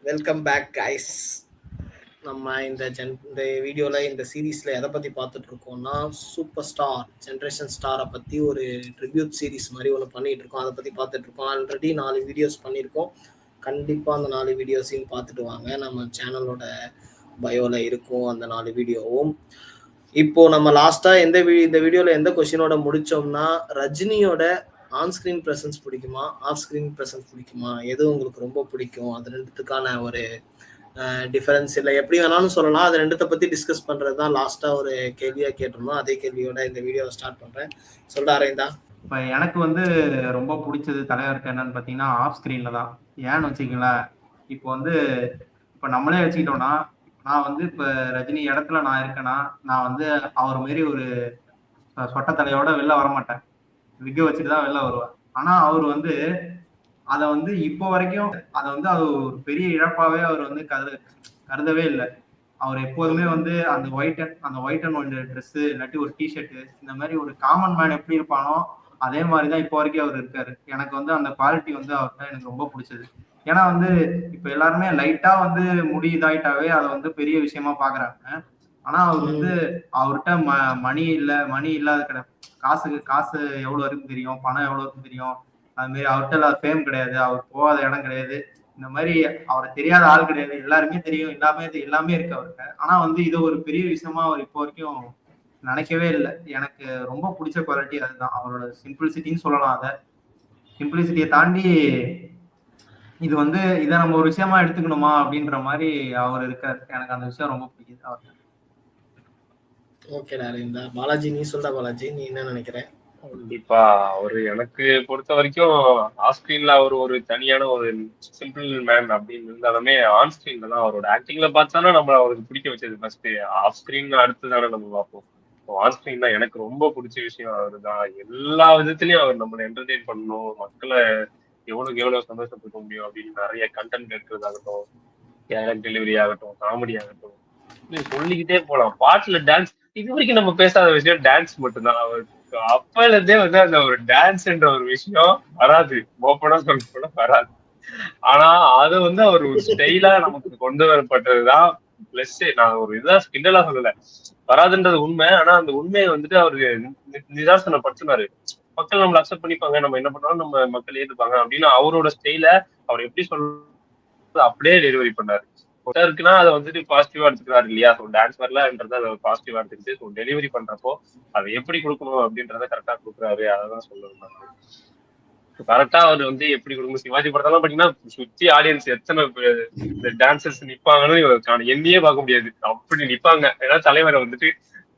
Welcome back guys. நம்ம இந்த வீடியோவில் இந்த சீரீஸில் எதை பற்றி பார்த்துட்டு இருக்கோம்னா, சூப்பர் ஸ்டார் ஜென்ரேஷன் ஸ்டாரை பற்றி ஒரு ட்ரிபியூட் சீரீஸ் மாதிரி ஒன்று பண்ணிகிட்டு இருக்கோம். அதை பற்றி பார்த்துட்டு இருக்கோம். ஆல்ரெடி 4 வீடியோஸ் பண்ணியிருக்கோம். கண்டிப்பாக அந்த 4 வீடியோஸையும் பார்த்துட்டு வாங்க. நம்ம சேனலோட பயோவில் இருக்கும் அந்த 4 வீடியோவும். இப்போ நம்ம லாஸ்ட்டாக இந்த வீடியோவில் எந்த கொஸ்டினோட முடித்தோம்னா, ரஜினியோட ஆன் ஸ்க்ரீன் ப்ரெசன்ஸ் பிடிக்குமா, ஆஃப் ஸ்க்ரீன் ப்ரெசன்ஸ் பிடிக்குமா, எது உங்களுக்கு ரொம்ப பிடிக்கும், அது ரெண்டுத்துக்கான ஒரு டிஃபரன்ஸ் இல்லை எப்படி வேணாலும் சொல்லலாம். அது ரெண்டுத்தை பற்றி டிஸ்கஸ் பண்ணுறது தான் லாஸ்ட்டாக ஒரு கேள்வியாக கேட்டிருந்தோம். அதே கேள்வியோட இந்த வீடியோவை ஸ்டார்ட் பண்ணுறேன். சொல்ல அரேந்தா. இப்போ எனக்கு வந்து ரொம்ப பிடிச்சது தலைவருக்கு என்னன்னு பார்த்தீங்கன்னா ஆஃப் ஸ்க்ரீனில் தான். ஏன்னு வச்சுக்கங்களேன், இப்போ நம்மளே வச்சுக்கிட்டோம்னா, நான் வந்து இப்போ ரஜினி இடத்துல நான் இருக்கேன்னா, நான் வந்து அவர் மாரி ஒரு சொட்ட தலையோட வெளில வரமாட்டேன். விக்க வச்சுட்டு தான் வெளில வருவேன். ஆனால் அவர் வந்து அதை வந்து இப்போ வரைக்கும் அதை வந்து அது ஒரு பெரிய இழப்பாகவே அவர் வந்து கருதவே இல்லை. அவர் எப்போதுமே வந்து அந்த ஒயிட் அண்ட் ஒயிட் ட்ரெஸ்ஸு இல்லாட்டி ஒரு டிஷர்ட்டு, இந்த மாதிரி ஒரு காமன் மேன் எப்படி இருப்பானோ அதே மாதிரி தான் இப்போ வரைக்கும் அவர் இருக்காரு. எனக்கு வந்து அந்த குவாலிட்டி வந்து அவர்கிட்ட எனக்கு ரொம்ப பிடிச்சது. ஏன்னா வந்து இப்போ எல்லாருமே லைட்டா வந்து முடி இதாயிட்டாவே அதை வந்து பெரிய விஷயமா பாக்குறாங்க. ஆனா அவர் வந்து அவர்கிட்ட மணி இல்லாத காசு எவ்வளவு இருக்குன்னு தெரியும், பணம் எவ்வளவு இருக்குன்னு தெரியும். அது மாதிரி அவர்கிட்ட ஃபேம் கிடையாது, அவர் போகாத இடம் கிடையாது, இந்த மாதிரி அவரை தெரியாத ஆள் கிடையாது. எல்லாருமே தெரியும், எல்லாமே இருக்கு அவர்கிட்ட. ஆனா வந்து இது ஒரு பெரிய விஷயமா அவர் இப்போ வரைக்கும் நினைக்கவே இல்லை. எனக்கு ரொம்ப பிடிச்ச குவாலிட்டி அதுதான். அவரோட சிம்பிளிசிட்டின்னு சொல்லலாம். அதை சிம்பிளிசிட்டியை தாண்டி இது வந்து இதை நம்ம ஒரு விஷயமா எடுத்துக்கணுமா அப்படின்ற மாதிரி அவர் இருக்காரு. எனக்கு அந்த விஷயம் ரொம்ப பிடிக்குது அவர்கிட்ட. ஓகேடா. இந்த பாலாஜி, நீ சொல்ற பாலாஜி, நீ என்ன நினைக்கிற? கண்டிப்பா அவரு எனக்கு பொறுத்த வரைக்கும் ஆஃப் ஸ்கிரீன்ல அவர் ஒரு தனியான ஒரு சிம்பிள் மேன் அப்படின்னு இருந்தாலுமே, ஆன் ஸ்கிரீன்ல தான் அவரோட ஆக்டிங்ல பார்த்தானா நம்ம அவருக்கு பிடிக்க வச்சது ஃபர்ஸ்ட். ஆஃப் ஸ்கிரீன் அடுத்து தானே நம்ம பார்ப்போம். ஆன் ஸ்கிரீன் தான் எனக்கு ரொம்ப பிடிச்ச விஷயம். அவரு தான் எல்லா விதத்திலயும் அவர் நம்மளை என்டர்டெயின் பண்ணணும், மக்களை எவ்வளவுக்கு எவ்வளவு சந்தோஷப்படுத்த முடியும் அப்படின்னு நிறைய கண்டென்ட் இருக்கிறதாகட்டும், கேரக்டர் டெலிவரி ஆகட்டும், காமெடி ஆகட்டும், சொல்லிக்கிட்டே போலாம். பாட்டுல டான்ஸ், இது வரைக்கும் நம்ம பேசாத விஷயம் டான்ஸ் மட்டும்தான். அவருக்கு அப்பல இருந்தே வந்து அந்த ஒரு டான்ஸ்ன்ற ஒரு விஷயம் வராது, ஓப்பனா சொல்ல போனா வராது. ஆனா அது வந்து அவர் ஒரு ஸ்டைலா நமக்கு கொண்டு வரப்பட்டதுதான் பிளஸ். நான் ஒரு இதா கிண்டலா சொல்லல, வராதுன்றது உண்மை. ஆனா அந்த உண்மையை வந்துட்டு அவரு நிதாசனப்படுத்தினாரு. மக்கள் நம்மள அக்செப்ட் பண்ணிப்பாங்க, நம்ம என்ன பண்ணாலும் நம்ம மக்கள் ஏத்துப்பாங்க அப்படின்னு அவரோட ஸ்டைல அவர் எப்படி சொல்றது அப்படியே டெலிவரி பண்ணாரு. இருக்குன்னா அதை வந்துட்டு பாசிட்டிவா எடுத்துக்கிறாரு இல்லையா. ஸோ டான்ஸ் வரலன்றது அதை பாசிட்டிவா எடுத்துக்கிட்டு ஸோ டெலிவரி பண்றப்போ அதை எப்படி கொடுக்கணும் அப்படின்றத கரெக்டா கொடுக்குறாரு. அதான் சொல்லணும். கரெக்டா அவர் வந்து எப்படி கொடுக்கணும். சிவாஜி படத்தெல்லாம் பாத்தீங்கன்னா சுத்தி ஆடியன்ஸ் எத்தனை இந்த டான்சர்ஸ் நிப்பாங்கன்னு எண்ணியே பார்க்க முடியாது, அப்படி நிப்பாங்க. ஏன்னா தலைவரை வந்துட்டு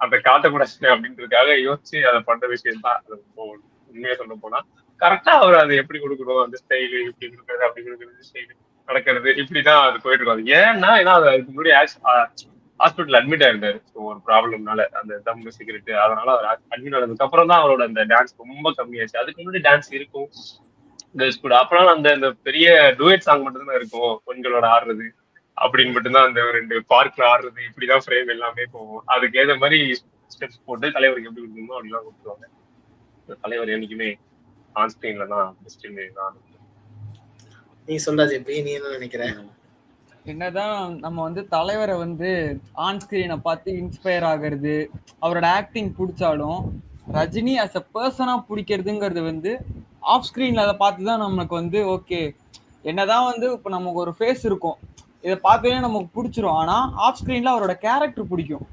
அந்த காட்டக்கூடாது அப்படின்றதுக்காக யோசிச்சு அதை பண்ற விஷயம் தான். உண்மையா சொல்ல போனா கரெக்டா அவர் அதை எப்படி கொடுக்கணும், அந்த ஸ்டைலு இப்படி கொடுக்கறது அப்படி கொடுக்கறது, ஸ்டைலு நடக்கிறது, இப்படிதான் அது போயிட்டு இருக்கும். ஏன்னா அதுக்கு முன்னாடி ஹாஸ்பிட்டல் அட்மிட் ஆயிருந்தாரு ஒரு ப்ராப்ளம்னால, அந்த தம் சிகரெட். அதனால அவர் அட்மிட் ஆனதுக்கு அப்புறம் தான் அவரோட அந்த டான்ஸ் ரொம்ப கம்மியாச்சு. அதுக்கு முன்னாடி டான்ஸ் இருக்கும் கேர்ள்ஸ் கூட. அப்புறம் அந்த பெரிய டூயட் சாங் மட்டும் தான் இருக்கும், பெண்களோட ஆடுறது அப்படின்னு மட்டும்தான். அந்த 2 பார்க்ல ஆடுறது, இப்படிதான் ஃப்ரேம் எல்லாமே போகும். அதுக்கு ஏற்ற மாதிரி ஸ்டெப்ஸ் போட்டு தலைவருக்கு எப்படி கொடுக்கணுமோ அப்படிலாம் கொடுத்துருவாங்க. தலைவர் என்னைக்குமே ஆன் ஸ்கிரீன்ல தான் பெஸ்ட்னு நான். நீ சொல்ற ஜெபி, நீ என்ன நினைக்கிற? என்னதான் நம்ம வந்து தலைவரை வந்து ஆன் ஸ்கிரீனை பார்த்து இன்ஸ்பயர் ஆகிறது, அவரோட ஆக்டிங் பிடிச்சாலும் ரஜினி அஸ் அ பர்சனா பிடிக்கிறதுங்கிறது வந்து ஆஃப் ஸ்கிரீன்ல அதை பார்த்து தான் நமக்கு வந்து ஓகே. என்னதான் வந்து இப்போ நமக்கு ஒரு ஃபேஸ் இருக்கும், இதை பார்த்தோன்னே நமக்கு பிடிச்சிரும். ஆனால் ஆஃப் ஸ்கிரீன்ல அவரோட கேரக்டர் பிடிக்கும்.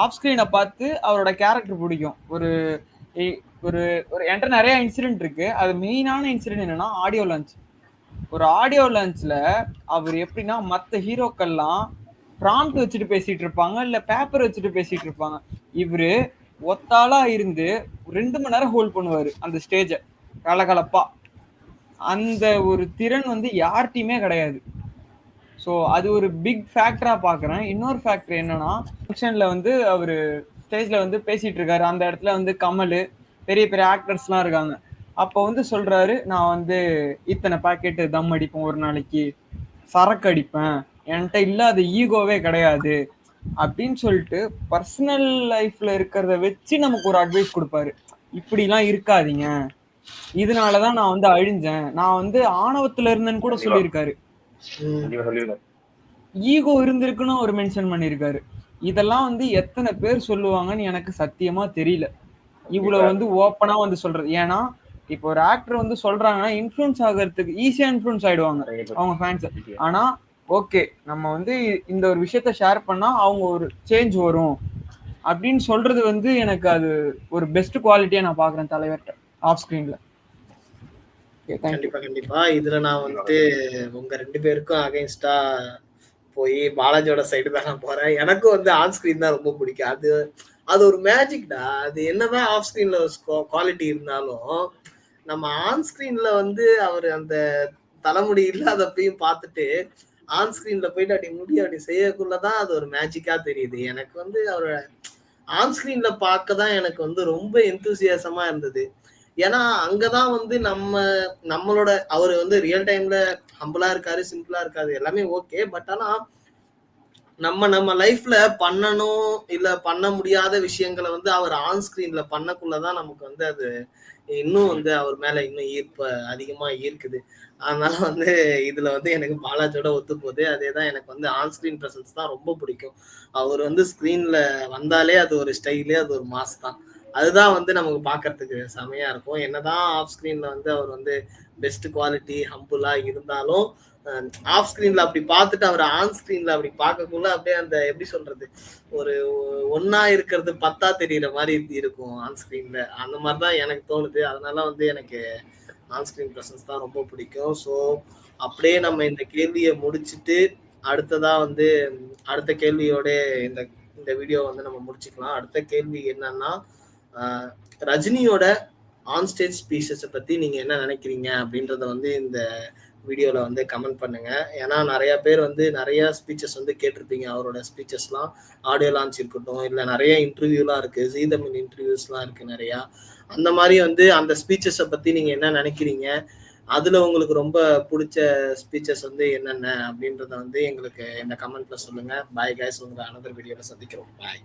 ஆஃப் ஸ்கிரீனை பார்த்து அவரோட கேரக்டர் பிடிக்கும். ஒரு ஒரு ஒரு என்கிட்ட நிறைய இன்சிடென்ட் இருக்கு. அது மெயினான இன்சிடென்ட் என்னன்னா ஆடியோ லான்ச். ஒரு ஆடியோ லான்ச்ல அவர் எப்படின்னா மற்ற ஹீரோக்கள்லாம் ப்ராம்ப்ட் வச்சுட்டு பேசிட்டு இருப்பாங்க, இல்ல பேப்பர் வச்சுட்டு பேசிட்டு இருப்பாங்க. இவரு ஒத்தாளா இருந்து 2 மணி நேரம் ஹோல்ட் பண்ணுவாரு அந்த ஸ்டேஜ கலகலப்பா. அந்த ஒரு திறன் வந்து யார்கிட்டயுமே கிடையாது. ஸோ அது ஒரு பிக் ஃபேக்டரா பாக்குறேன். இன்னொரு ஃபேக்டர் என்னன்னா, ஃபங்க்ஷன்ல வந்து அவரு ஸ்டேஜ்ல வந்து பேசிட்டு இருக்காரு. அந்த இடத்துல வந்து கமல், பெரிய பெரிய ஆக்டர்ஸ்லாம் இருக்காங்க. அப்போ வந்து சொல்றாரு, நான் வந்து இத்தனை பாக்கெட்டு தம் அடிப்பேன் ஒரு நாளைக்கு, சரக்கு அடிப்பேன், என்கிட்ட இல்லாத ஈகோவே கிடையாது அப்படின்னு சொல்லிட்டு பர்சனல் லைஃப்ல இருக்கிறத வச்சு நமக்கு ஒரு அட்வைஸ் கொடுப்பாரு. இப்படிலாம் இருக்காதீங்க, இதனாலதான் நான் வந்து அழிஞ்சேன், நான் வந்து ஆணவத்துல இருந்தேன்னு கூட சொல்லியிருக்காரு. கண்டிப்பா சொல்லியிருக்காரு. ஈகோ இருந்திருக்குன்னு ஒரு மென்ஷன் பண்ணியிருக்காரு. இதெல்லாம் வந்து எத்தனை பேர் சொல்லுவாங்கன்னு எனக்கு சத்தியமா தெரியல. இவ்வளவு வந்து ஓப்பனா வந்து சொல்றது. ஏன்னா இப்போ ஒரு ஆக்டர் வந்து சொல்றாங்கன்னா இன்ஃப்ளூயன்ஸ் ஆகிறதுக்கு ஈஸியா இன்ஃப்ளூயன்ஸ் ஆயிடுவாங்க அவங்க ஃபேன்ஸ். ஆனா ஓகே நம்ம வந்து இந்த ஒரு விஷயத்த ஷேர் பண்ணா அவங்க ஒரு சேஞ்ச் வரும் அப்படின்னு சொல்றது வந்து எனக்கு அது ஒரு பெஸ்ட் குவாலிட்டியா நான் பாக்குறேன் தலைவர்கிட்ட ஆஃப் ஸ்கிரீன்ல. கண்டிப்பா கண்டிப்பா. இதுல நான் வந்துட்டு உங்க 2 பேருக்கும் அகைன்ஸ்டா போய் பாலாஜியோட சைடு தான் நான் போறேன். எனக்கும் வந்து ஆன் ஸ்கிரீன் தான் ரொம்ப பிடிக்கும். அது ஒரு மேஜிக்டா. அது என்னதான் ஆஃப் ஸ்கிரீன்ல குவாலிட்டி இருந்தாலும் நம்ம ஆன் ஸ்கிரீன்ல வந்து அவர் அந்த தலைமுடி இல்லாதப்பையும் பார்த்துட்டு ஆன் ஸ்கிரீன்ல போயிட்டு அப்படி செய்யக்குள்ளதான் அது ஒரு மேஜிக்கா தெரியுது. எனக்கு வந்து அவரோட ஆன் ஸ்கிரீன்ல பார்க்க தான் எனக்கு வந்து ரொம்ப எந்தூசியாசமா இருந்தது. ஏன்னா அங்கதான் வந்து நம்மளோட அவர் வந்து ரியல் டைம்ல ஹம்பிளா இருக்காரு, சிம்பிளா இருக்காரு, எல்லாமே ஓகே. பட் ஆனா நம்ம லைஃப்ல பண்ணணும் இல்ல பண்ண முடியாத விஷயங்களை வந்து அவர் ஆன் ஸ்கிரீன்ல பண்ணக்குள்ளதான் நமக்கு வந்து அது இன்னும் வந்து அவர் மேல இன்னும் ஈர்ப்பு அதிகமா ஈர்க்குது. அதனால வந்து இதுல வந்து எனக்கு பாலாஜியோட ஒத்து போகுது. அதேதான் எனக்கு வந்து ஆன் ஸ்கிரீன் பிரசன்ஸ் தான் ரொம்ப பிடிக்கும். அவர் வந்து ஸ்கிரீன்ல வந்தாலே அது ஒரு ஸ்டைலு, அது ஒரு மாஸ் தான். அதுதான் வந்து நமக்கு பாக்குறதுக்கு செமையா இருக்கும். என்னதான் ஆஃப் ஸ்கிரீன்ல வந்து அவர் வந்து பெஸ்ட் குவாலிட்டி ஹம்புலா இருந்தாலும் ஆஃப் ஸ்கிரீன்ல அப்படி பார்த்துட்டு அவர் ஆன் ஸ்கிரீன்ல அப்படி பார்க்கக்குள்ள அப்படியே அந்த எப்படி சொல்றது ஒரு ஒன்னா இருக்கிறது 10 தெரியுற மாதிரி இருக்கும் ஆன் ஸ்கிரீன்ல. அந்த மாதிரிதான் எனக்கு தோணுது. அதனால வந்து எனக்கு ஆன் ஸ்கிரீன் பிரசன்ஸ் தான் ரொம்ப பிடிக்கும். ஸோ அப்படியே நம்ம இந்த கேள்வியை முடிச்சுட்டு அடுத்ததா வந்து அடுத்த கேள்வியோட இந்த இந்த வீடியோ வந்து நம்ம முடிச்சுக்கலாம். அடுத்த கேள்வி என்னன்னா ரஜினியோட ஆன் ஸ்டேஜ் ஸ்பீச்சஸை பத்தி நீங்க என்ன நினைக்கிறீங்க அப்படின்றத வந்து இந்த வீடியோல வந்து கமெண்ட் பண்ணுங்க. ஏன்னா நிறைய பேர் வந்து நிறைய ஸ்பீச்சஸ் வந்து கேட்டிருப்பீங்க. அவரோட ஸ்பீச்சஸ்லாம் ஆடியோ லான்ச் இருக்கட்டும், இல்லை நிறைய இன்டர்வியூலாம் இருக்கு, ஜீ தமிழ் இன்டர்வியூஸ்லாம் இருக்கு நிறையா. அந்த மாதிரி வந்து அந்த ஸ்பீச்சஸை பத்தி நீங்க என்ன நினைக்கிறீங்க, அதுல உங்களுக்கு ரொம்ப பிடிச்ச ஸ்பீச்சஸ் வந்து என்னென்ன அப்படின்றத வந்து எங்களுக்கு இந்த கமெண்ட்ல சொல்லுங்க. பாய் கைஸ், உங்களை அனதர் வீடியோல சந்திக்கிறோம். பாய்.